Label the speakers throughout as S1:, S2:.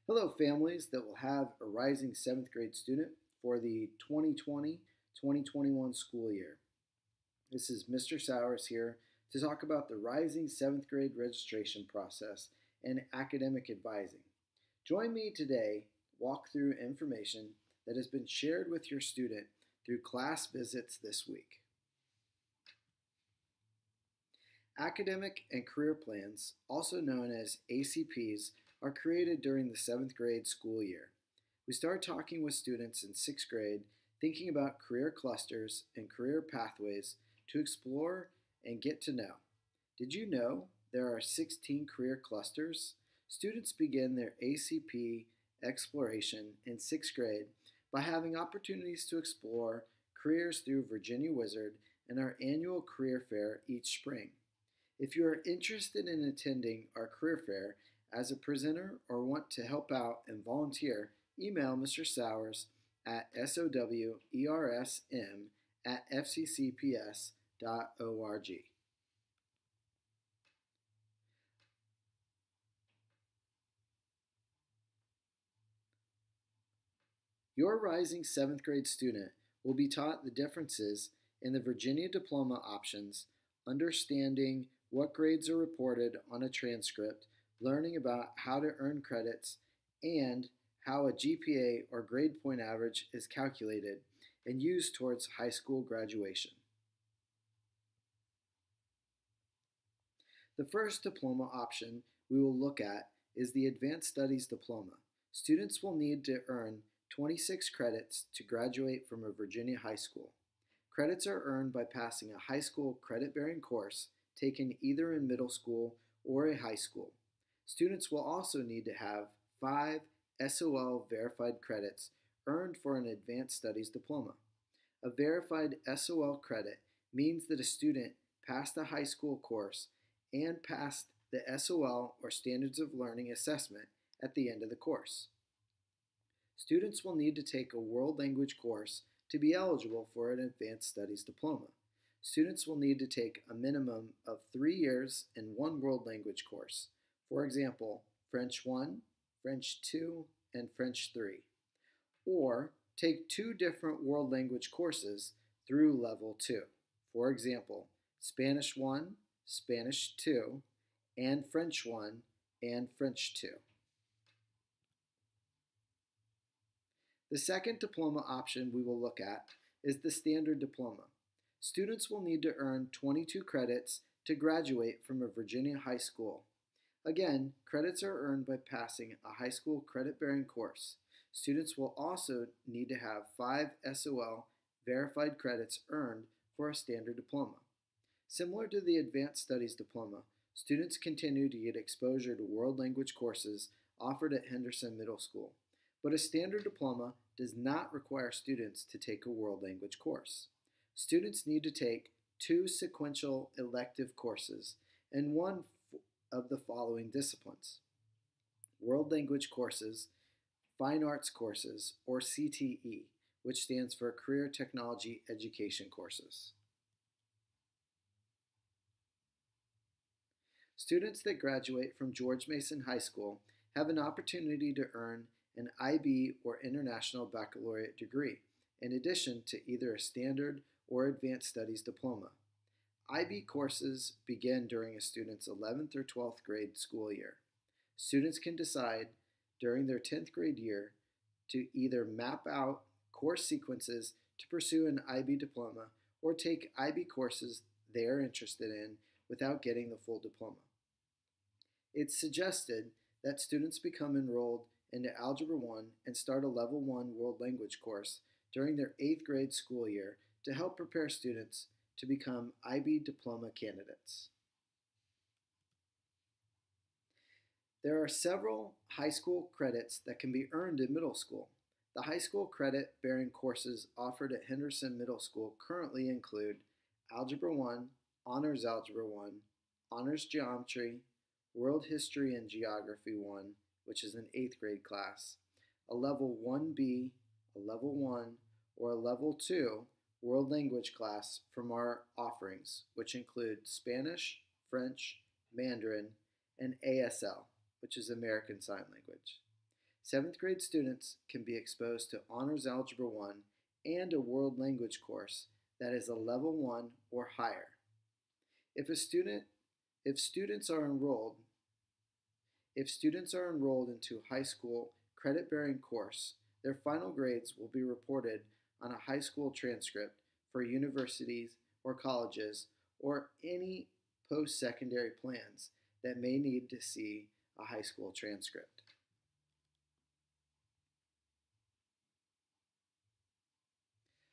S1: Hello, families that will have a rising 7th grade student for the 2020-2021 school year. This is Mr. Sowers here to talk about the rising 7th grade registration process and academic advising. Join me today to walk through information that has been shared with your student through class visits this week. Academic and career plans, also known as ACPs, are created during the 7th grade school year. We start talking with students in 6th grade, thinking about career clusters and career pathways to explore and get to know. Did you know there are 16 career clusters? Students begin their ACP exploration in 6th grade by having opportunities to explore careers through Virginia Wizard and our annual career fair each spring. If you are interested in attending our career fair as a presenter or want to help out and volunteer, email Mr. Sowers at sowersm@fccps.org. Your rising 7th grade student will be taught the differences in the Virginia Diploma options, understanding what grades are reported on a transcript, learning about how to earn credits, and how a GPA or grade point average is calculated and used towards high school graduation. The first diploma option we will look at is the Advanced Studies Diploma. Students will need to earn 26 credits to graduate from a Virginia high school. Credits are earned by passing a high school credit-bearing course taken either in middle school or a high school. Students will also need to have 5 SOL verified credits earned for an Advanced Studies Diploma. A verified SOL credit means that a student passed a high school course and passed the SOL or Standards of Learning assessment at the end of the course. Students will need to take a world language course to be eligible for an Advanced Studies Diploma. Students will need to take a minimum of 3 years in one world language course. For example, French 1, French 2, and French 3. Or take 2 different world language courses through level 2. For example, Spanish 1, Spanish 2, and French 1 and French 2. The second diploma option we will look at is the Standard Diploma. Students will need to earn 22 credits to graduate from a Virginia high school. Again, credits are earned by passing a high school credit-bearing course. Students will also need to have 5 SOL verified credits earned for a standard diploma. Similar to the Advanced Studies Diploma, students continue to get exposure to world language courses offered at Henderson Middle School, but a standard diploma does not require students to take a world language course. Students need to take 2 sequential elective courses and 1 of the following disciplines: world language courses, fine arts courses, or CTE, which stands for Career Technology Education courses. Students that graduate from George Mason High School have an opportunity to earn an IB or International Baccalaureate degree, in addition to either a standard or Advanced Studies Diploma. IB courses begin during a student's 11th or 12th grade school year. Students can decide during their 10th grade year to either map out course sequences to pursue an IB diploma or take IB courses they are interested in without getting the full diploma. It's suggested that students become enrolled into Algebra 1 and start a Level 1 World Language course during their 8th grade school year to help prepare students to become IB diploma candidates. There are several high school credits that can be earned in middle school. The high school credit-bearing courses offered at Henderson Middle School currently include Algebra 1, Honors Algebra 1, Honors Geometry, World History and Geography 1, which is an 8th grade class, a Level 1B, a Level 1, or a Level 2 World Language class from our offerings, which include Spanish, French, Mandarin, and ASL, which is American Sign Language. 7th grade students can be exposed to Honors Algebra 1 and a World Language course that is a Level 1 or higher. If students are enrolled into a high school credit-bearing course, their final grades will be reported on a high school transcript for universities or colleges or any post-secondary plans that may need to see a high school transcript.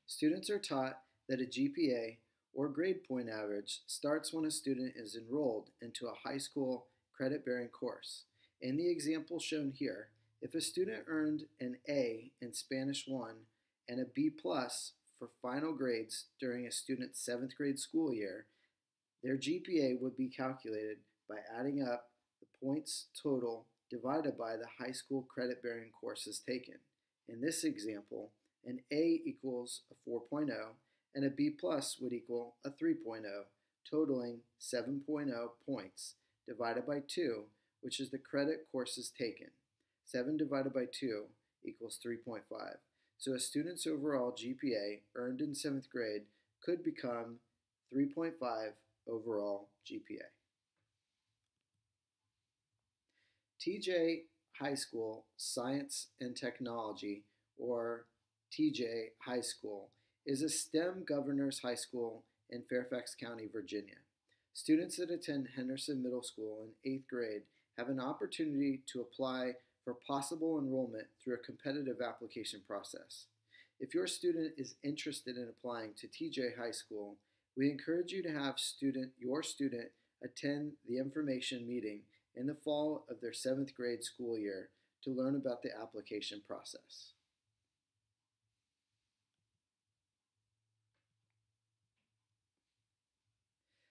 S1: Students are taught that a GPA or grade point average starts when a student is enrolled into a high school credit-bearing course. In the example shown here, if a student earned an A in Spanish 1 and a B plus for final grades during a student's 7th grade school year, their GPA would be calculated by adding up the points total divided by the high school credit-bearing courses taken. In this example, an A equals a 4.0 and a B plus would equal a 3.0, totaling 7.0 points divided by 2, which is the credit courses taken. 7 divided by 2 equals 3.5. So a student's overall GPA earned in 7th grade could become 3.5 overall GPA. TJ High School Science and Technology, or TJ High School, is a STEM governors high school in Fairfax County, Virginia. Students that attend Henderson Middle School in 8th grade have an opportunity to apply for possible enrollment through a competitive application process. If your student is interested in applying to TJ High School, we encourage you to have your student attend the information meeting in the fall of their 7th grade school year to learn about the application process.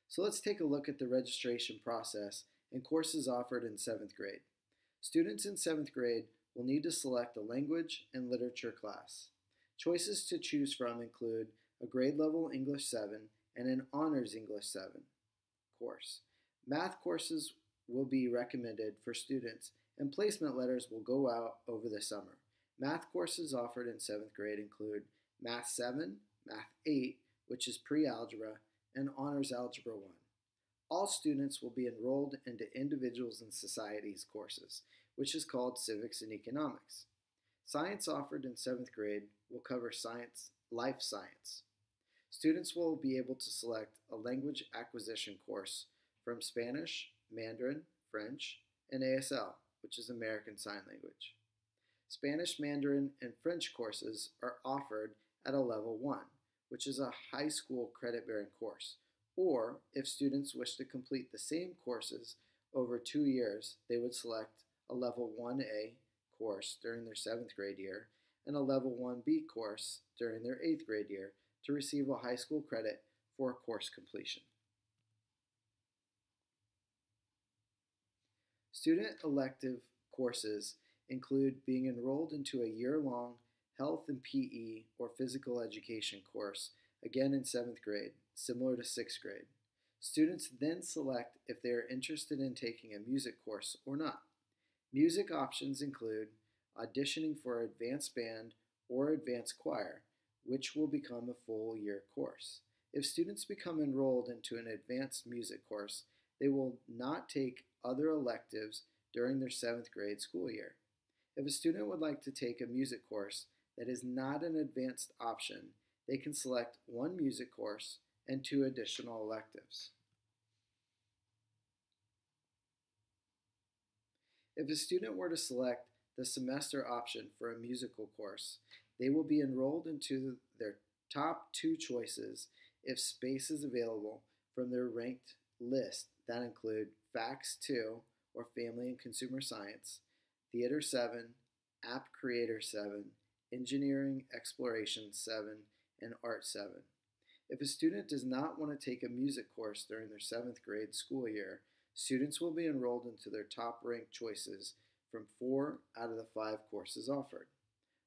S1: So let's take a look at the registration process and courses offered in 7th grade. Students in 7th grade will need to select a language and literature class. Choices to choose from include a grade level English 7 and an honors English 7 course. Math courses will be recommended for students and placement letters will go out over the summer. Math courses offered in 7th grade include Math 7, Math 8, which is pre-algebra, and Honors Algebra 1. All students will be enrolled into Individuals and Societies courses, which is called Civics and Economics. Science offered in 7th grade will cover life science. Students will be able to select a language acquisition course from Spanish, Mandarin, French, and ASL, which is American Sign Language. Spanish, Mandarin, and French courses are offered at a level 1, which is a high school credit-bearing course. Or, if students wish to complete the same courses over 2 years, they would select a level 1A course during their 7th grade year and a level 1B course during their 8th grade year to receive a high school credit for course completion. Student elective courses include being enrolled into a year-long health and PE or physical education course, again in 7th grade, similar to 6th grade. Students then select if they are interested in taking a music course or not. Music options include auditioning for advanced band or advanced choir, which will become a full year course. If students become enrolled into an advanced music course, they will not take other electives during their 7th grade school year. If a student would like to take a music course that is not an advanced option, they can select one music course and 2 additional electives. If a student were to select the semester option for a musical course, they will be enrolled into their top 2 choices if space is available from their ranked list that include Facts 2, or Family and Consumer Science, Theater 7, App Creator 7, Engineering Exploration 7, and Art 7. If a student does not want to take a music course during their 7th grade school year, students will be enrolled into their top ranked choices from 4 out of the 5 courses offered.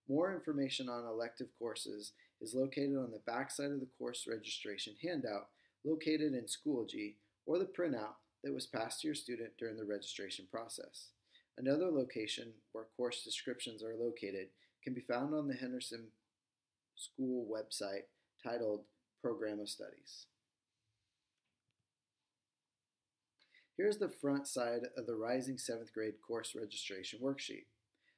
S1: More information on elective courses is located on the backside of the course registration handout located in Schoology or the printout that was passed to your student during the registration process. Another location where course descriptions are located can be found on the Henderson School website titled Program of Studies. Here's the front side of the Rising 7th Grade course registration worksheet.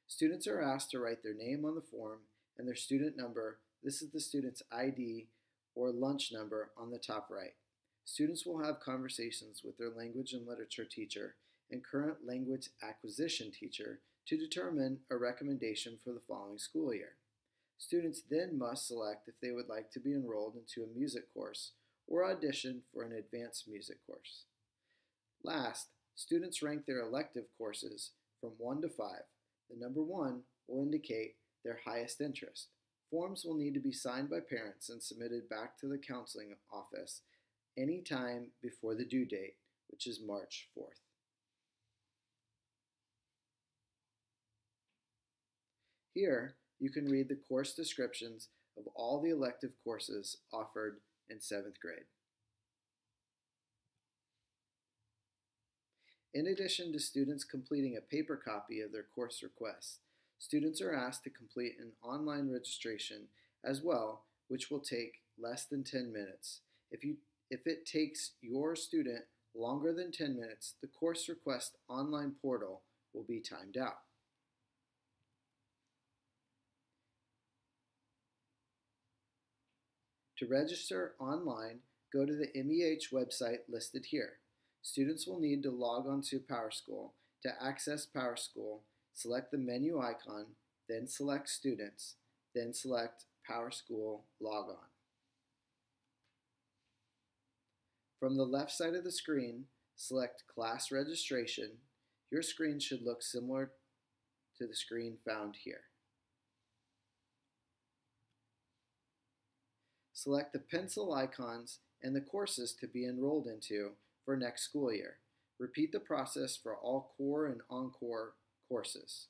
S1: Students are asked to write their name on the form and their student number. This is the student's ID or lunch number on the top right. Students will have conversations with their language and literature teacher and current language acquisition teacher to determine a recommendation for the following school year. Students then must select if they would like to be enrolled into a music course or audition for an advanced music course. Last, students rank their elective courses from 1 to 5. The number 1 will indicate their highest interest. Forms will need to be signed by parents and submitted back to the counseling office any time before the due date, which is March 4th. Here, you can read the course descriptions of all the elective courses offered in 7th grade. In addition to students completing a paper copy of their course requests, students are asked to complete an online registration as well, which will take less than 10 minutes. If it takes your student longer than 10 minutes, the course request online portal will be timed out. To register online, go to the MEH website listed here. Students will need to log on to PowerSchool. To access PowerSchool, select the menu icon, then select Students, then select PowerSchool Log On. From the left side of the screen, select Class Registration. Your screen should look similar to the screen found here. Select the pencil icons and the courses to be enrolled into for next school year. Repeat the process for all core and encore courses.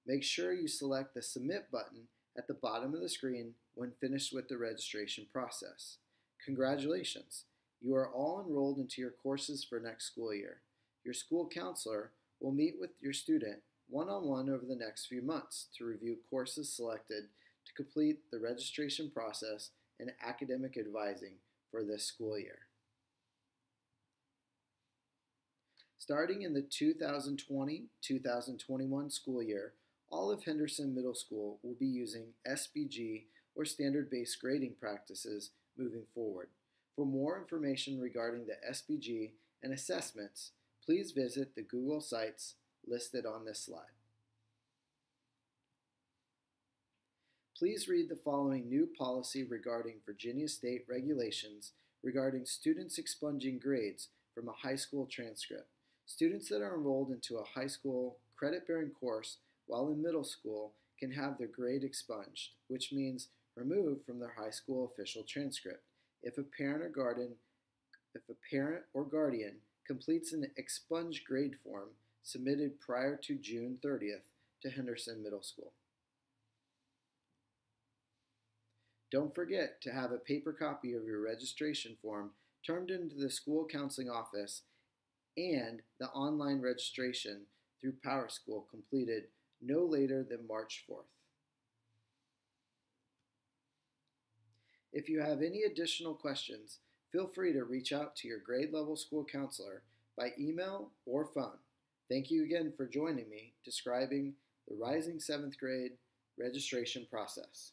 S1: Make sure you select the Submit button at the bottom of the screen when finished with the registration process. Congratulations! You are all enrolled into your courses for next school year. Your school counselor will meet with your student one-on-one over the next few months to review courses selected to complete the registration process and academic advising for this school year. Starting in the 2020-2021 school year, all of Henderson Middle School will be using SBG or standard-based grading practices moving forward. For more information regarding the SBG and assessments, please visit the Google sites listed on this slide. Please read the following new policy regarding Virginia State regulations regarding students expunging grades from a high school transcript. Students that are enrolled into a high school credit-bearing course while in middle school can have their grade expunged, which means removed from their high school official transcript. If a parent or guardian completes an expunged grade form submitted prior to June 30th to Henderson Middle School. Don't forget to have a paper copy of your registration form turned into the school counseling office and the online registration through PowerSchool completed no later than March 4th. If you have any additional questions, feel free to reach out to your grade level school counselor by email or phone. Thank you again for joining me describing the Rising 7th Grade registration process.